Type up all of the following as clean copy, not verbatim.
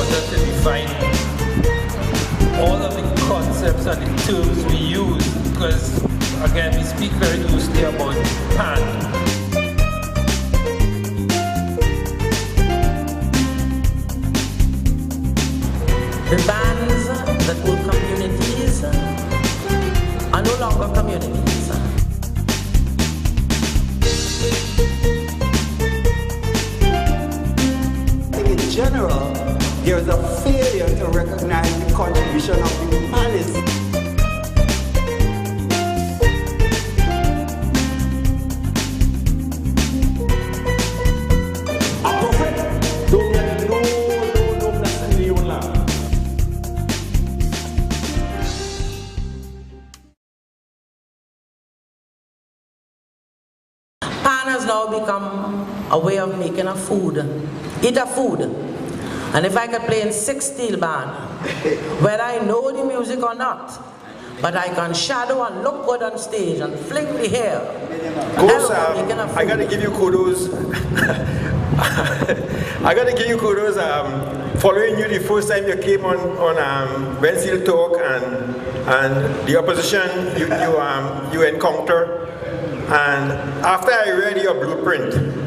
important to define all of the concepts and the terms we use, because again we speak very loosely about pan. The bands that were communities are no longer communities. In general, there is a failure to recognize the contribution of the palace. A prophet don't get no blessing in your land. Pan has now become a way of making a food. Eat a food. And if I could play in 6 steel band, whether I know the music or not, but I can shadow and look good on stage and fling the hair. Kudos, I gotta give you kudos. I gotta give you kudos following you the first time you came on Wednesday Talk and the opposition you encounter. And after I read your blueprint,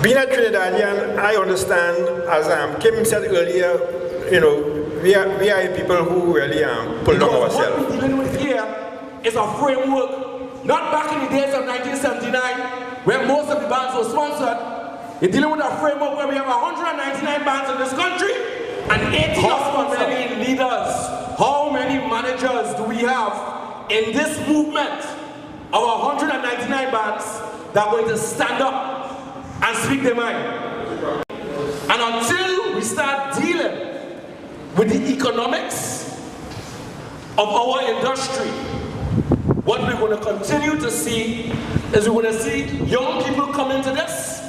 being a Trinidadian, I understand, as Kim said earlier, you know, we are people who really pull down ourselves. What we're dealing with here is a framework, not back in the days of 1979, where most of the bands were sponsored. You're dealing with a framework where we have 199 bands in this country and 80 of how many leaders, how many managers do we have in this movement of 199 bands that are going to stand up and speak their mind? And until we start dealing with the economics of our industry, what we're going to continue to see is we're going to see young people come into this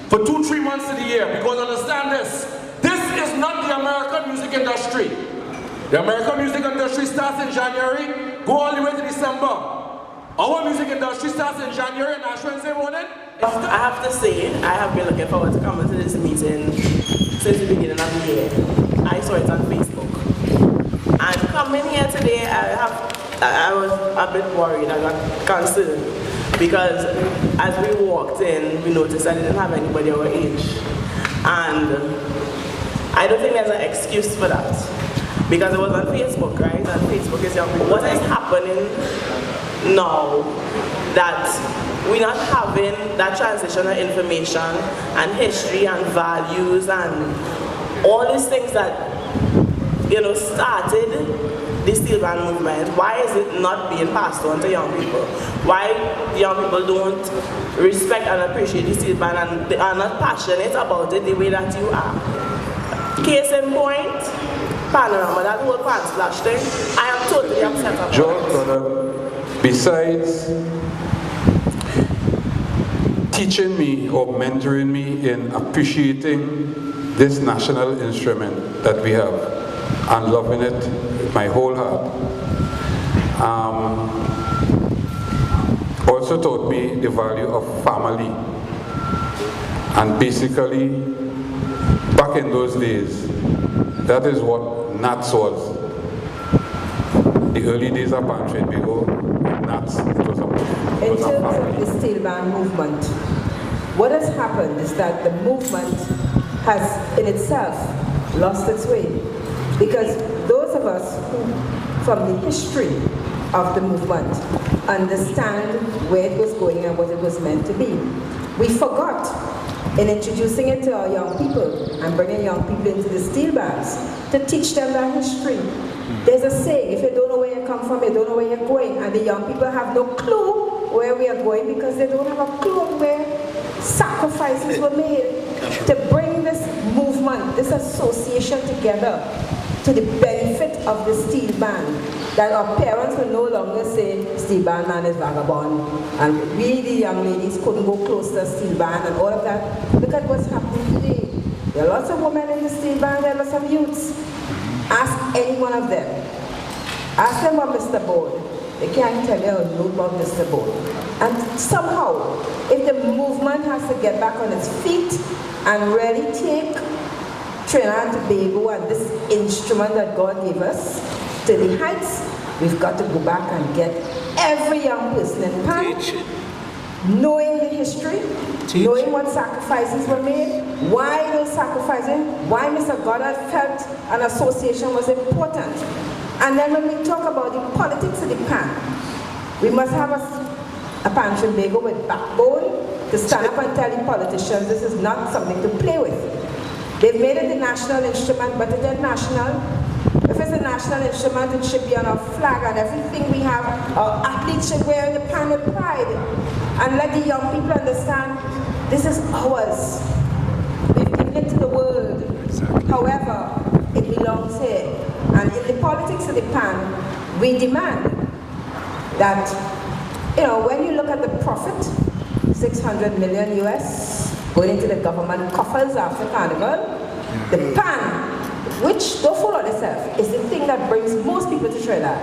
for 2-3 months of the year. Because understand this is not the American music industry. The American music industry starts in January, go all the way to December. Our music industry starts in January and Ash Wednesday morning. I have to say, I have been looking forward to coming to this meeting since the beginning of the year. I saw it on Facebook. And coming here today, I was a bit worried, I got concerned. Because as we walked in, we noticed I didn't have anybody our age. And I don't think there's an excuse for that. Because it was on Facebook, right? And Facebook is young people. What is happening now that we're not having that transition of information and history and values and all these things that, you know, started the Steelband movement? Why is it not being passed on to young people? Why young people don't respect and appreciate the Steelband and they are not passionate about it the way that you are? Case in point, Panorama, that whole pan splash thing, I am totally upset about Goddard, besides teaching me or mentoring me in appreciating this national instrument that we have and loving it with my whole heart, also taught me the value of family. And basically, back in those days, that is what Nats was. The early days of Trinidad, Nats, it was a in terms of the Steelband movement, what has happened is that the movement has in itself lost its way. Because those of us who, from the history of the movement, understand where it was going and what it was meant to be, we forgot in introducing it to our young people and bringing young people into the steel bands to teach them that history. There's a saying, if you don't know where you come from, you don't know where you're going, and the young people have no clue where we are going because they don't have a clue where sacrifices were made to bring this movement, this association together to the benefit of the steel band, that our parents will no longer say steel band man is vagabond and we the young ladies couldn't go close to the steel band and all of that. Look at what's happening today. There are lots of women in the steel band, there are lots of youths. Ask any one of them. Ask them about Mr. Board. They can't tell you a lot about Mr. Board. And somehow, if the movement has to get back on its feet and really take Trinidad and Tobago and this instrument that God gave us to the heights, we've got to go back and get every young person in Pan, knowing the history, knowing what sacrifices were made, why those sacrifices, why Mr. Goddard felt an association was important. And then when we talk about the politics of the Pan, we must have a Pan Trinbago with backbone to stand up and tell the politicians this is not something to play with. They've made it the national instrument, but it is national. If it's a national instrument, it should be on our flag and everything we have. Our athletes should wear the Pan with pride. And let the young people understand this is ours. We've given it to the world. However, it belongs here. And in the politics of the Pan, we demand that, when you look at the profit, 600 million US going into the government coffers after Carnival, the Pan, which, don't fool on itself, is the thing that brings most people to Trinidad,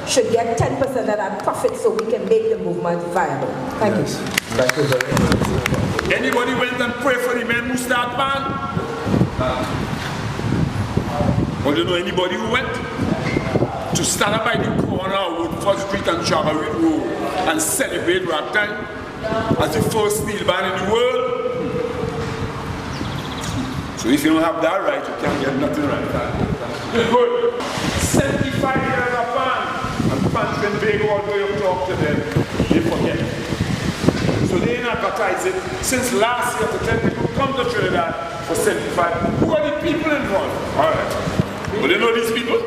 should get 10% of that profit so we can make the movement viable. Thank you. Thank you very much. Anybody went and pray for the men who start Pan? Well, you know anybody who went? To stand up by the corner of Woodford Street and Chagarit Road and celebrate ragtime as the first steel band in the world. So if you don't have that right, you can't get nothing right. Good. 75 years of Pan. And Pan Trinbago, although you talk to them, they forget. So they ain't advertised it since last year to tell people come to Trinidad for 75. Who are the people involved? Alright. Do they know these people?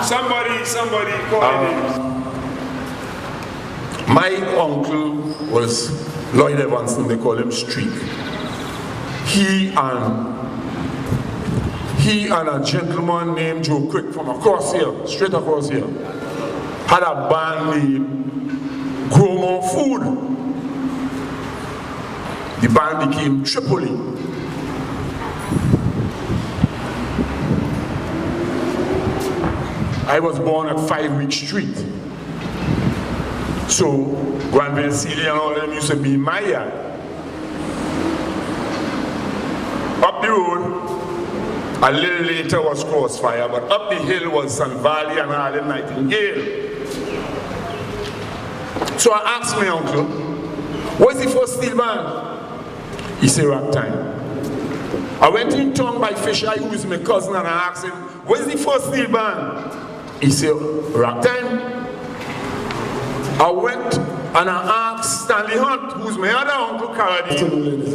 Somebody call names. My uncle was Lloyd Evanson, they call him Streak. He and a gentleman named Joe Quick from across here, straight across here, had a band named Grow More Food. The band became Tripoli. I was born at 5 Week Street. So, Granville Sealy and all of them used to be in my yard. Up the road, a little later was Crossfire, but up the hill was Sun Valley and Harlem Nightingale. So I asked my uncle, what's the first steel band? He said, Ragtime. I went in town by Fisher, who is my cousin, and I asked him, what's the first steel band? He said, Ragtime. I went and I asked Stanley Hunt, who's my other uncle, Carradine.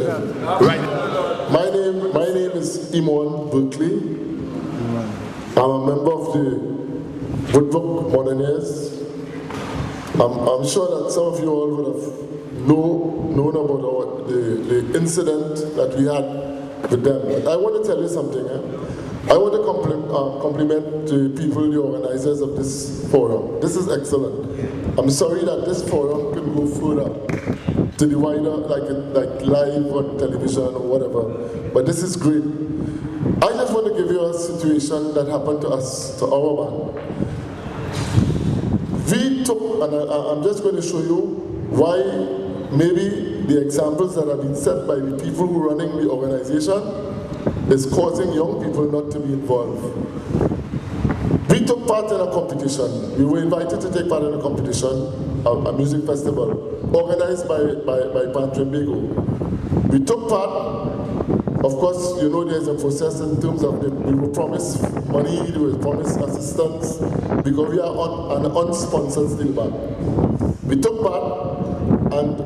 Right. My name is Imon Berkeley. I'm a member of the Woodbrook Moderniers. I'm sure that some of you all would have known about the incident that we had with them. I want to tell you something. I want to compliment the people, the organizers of this forum. This is excellent. I'm sorry that this forum can go further to the wider, like live on television or whatever. But this is great. I just want to give you a situation that happened to us, to our band. We took, and I'm just going to show you why maybe the examples that have been set by the people who are running the organization is causing young people not to be involved. We took part in a competition. We were invited to take part in a competition, a music festival, organized by Pan Trinbago. We took part. Of course, you know there's a process in terms of we were promised money, we were promised assistance, because we are an unsponsored steel band. We took part, and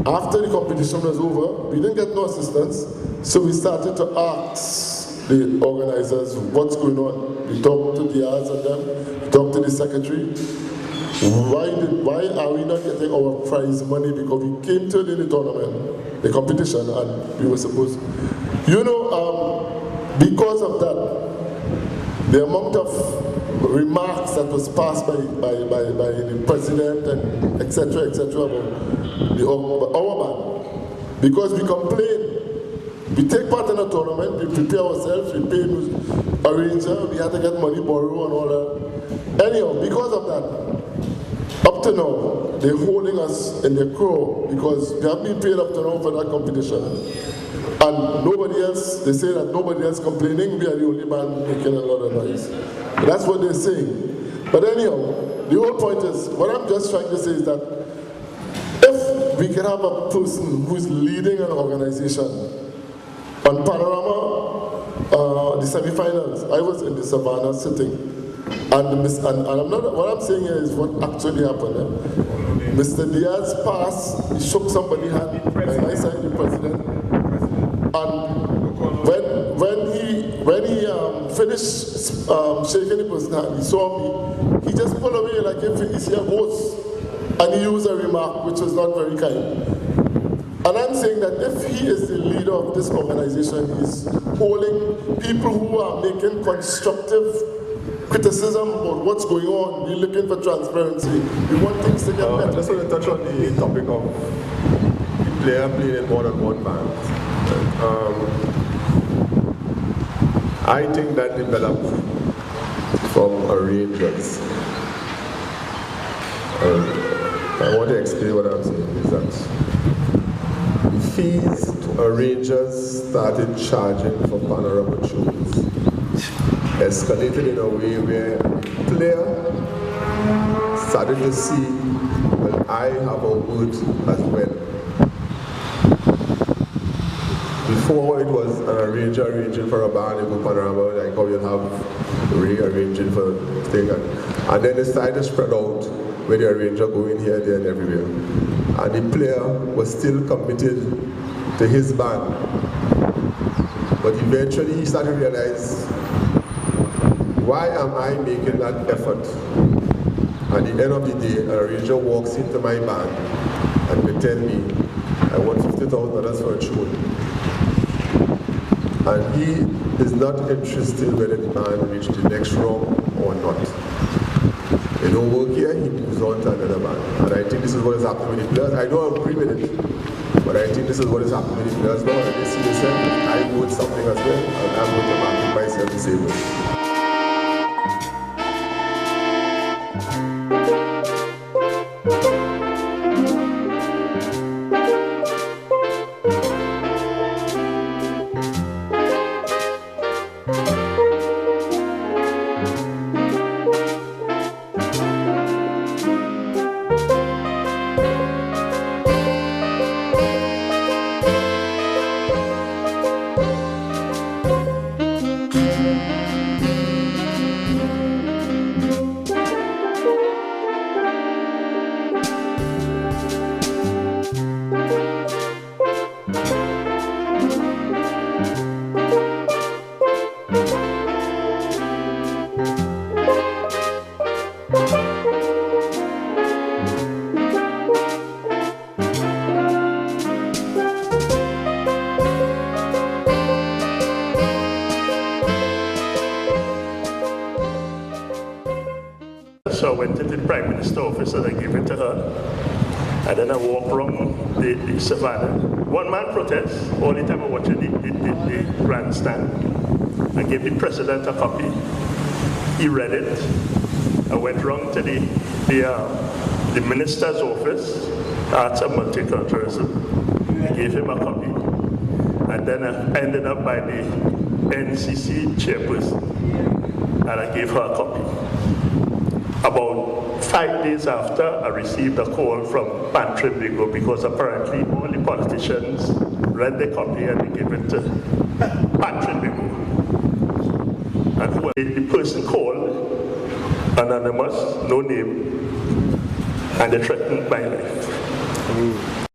after the competition was over, we didn't get no assistance, so we started to ask the organizers what's going on. We talked to the odds of them, we talked to the secretary. Why are we not getting our prize money? Because we came to the tournament, the competition, and we were supposed to. You know, because of that, the amount of remarks that was passed by the president and etc. about our band, because we complain, we take part in a tournament, we prepare ourselves, we pay arranger, we had to get money, borrow and all that. Anyhow, because of that, up to now, they're holding us in their crow because we haven't been paid up to now for that competition. And nobody else, they say that nobody else complaining, we are the only band making a lot of noise. That's what they're saying. But anyhow, the whole point is, what I'm just trying to say is that if we can have a person who's leading an organization, on Panorama, the semi-finals, I was in the Savannah sitting, and I'm not, what I'm saying here is what actually happened. Mr. Diaz passed, he shook somebody's hand, and I signed the president, and when he finished shaking the person's hand, he saw me, he just pulled away like if he's a ghost, and he used a remark which was not very kind. And I'm saying that if he is the leader of this organization, he's holding people who are making constructive criticism about what's going on. We're looking for transparency. We want things to get better. I just want to touch on the topic of the player playing in more than one band. I think that developed from arrangers. I want to explain what I'm saying is that fees to arrangers started charging for panorama shows. Escalated in a way where the player started to see, well, I have a word as well. Before it was an arranger arranging for a band in panorama, like how you have Ray arranging for thing, and then it started to spread out where the arranger going here, there, and everywhere. And the player was still committed to his band. But eventually he started to realize, why am I making that effort? At the end of the day, an arranger walks into my band and they tell me, I want $50,000 for a tune. And he is not interested whether the band reached the next round or not. They don't work here, he moves on to another band. And I think this is what is happening with the players. I don't agree with it, but I think this is what is happening with the players now. And they see themselves, I vote something as well, and I'm going to market myself the same way. So I went into the Prime Minister's office and I gave it to her. And then I walked around the savannah. One man protest, all the time I watching the grandstand. I gave the president a copy. He read it. I went around to the minister's office, Arts and Multiculturalism. I gave him a copy. And then I ended up by the NCC chairperson. And I gave her a copy. About 5 days after, I received a call from Panicle because apparently all the politicians read the copy and they gave it to Panicle. And the person called, anonymous, no name, and they threatened my life.